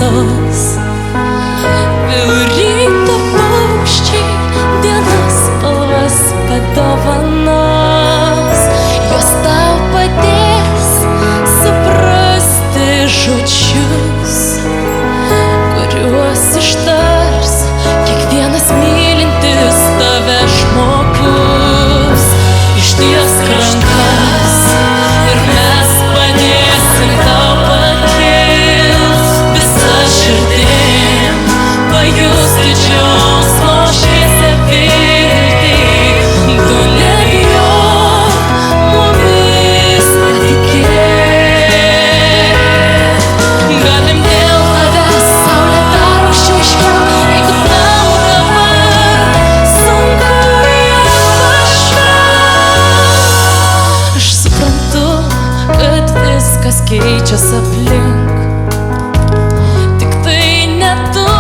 šviesos. Ryto paukščiai dienos spalvas padovanos, jos tau padės suprasti žodžius, kuriuos ištars kiekvienas mylintis tave žmogus. Išties rankas ir mes padėsim tau pakils visą širdim, pajusti džiaugsmo šviesią viltį. Tu nebijok, mumis patikėk. Galim dėl tavęs saulę dar aukščiau iškelt, jeigu tau dabar sunku ją pažvelgt. Aš suprantu, kad viskas keičias aplink, tik tai ne tu,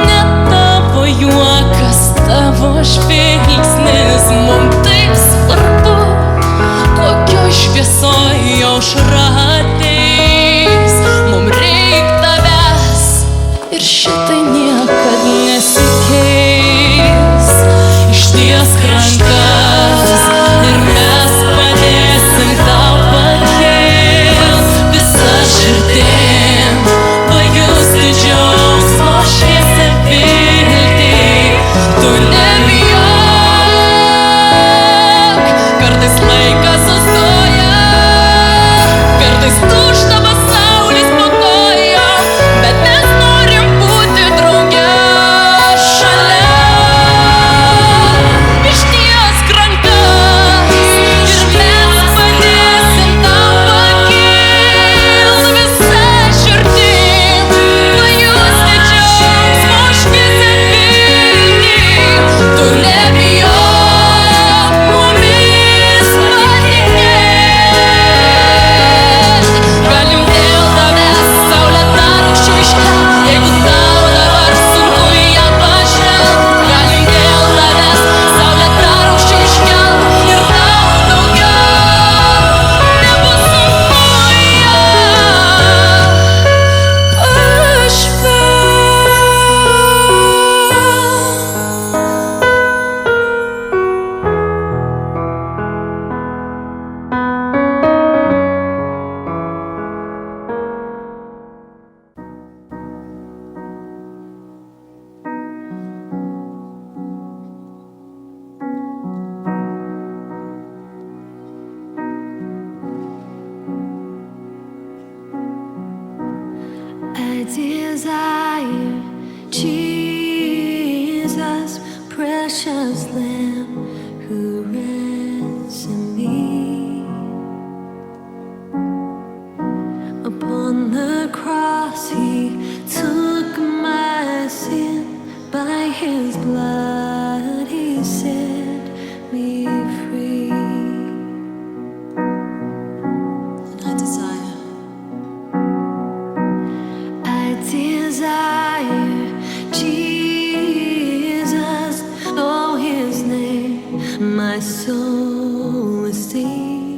ne tavo juokas, tavo žvilgsnis. Mum taip svarbu, kokioj šviesoj aušra ateis. Mum reik tavęs ir šitai niekad nesikeis. Ištiesk rankas ir mes padėsim tau pakils visą širdim, pajusti džiaugsmo šviesią viltį. Tu nebijok, kartais laikas sustoja, kartais tušta pasaulis po kojom, bet mes norim būti drauge šalia. Ištiesk rankas ir mes padėsim tau pakils visą širdim, pajusti džiaugsmo šviesią viltį. Tu nebijok, mumis patikėk. Galim dėl tavęs saulę dar aukščiau iškelt, jeigu tau dabar sunku ją pažvelgt. Galim dėl tavęs saulę dar aukščiau iškelt ir tau daugiau nebus sunku ją pažvelgt. I desire Jesus, precious Lamb who ransomed me. Upon the cross he took my sin, by his blood he set me free. And I desire Jesus, know his name, my soul esteems.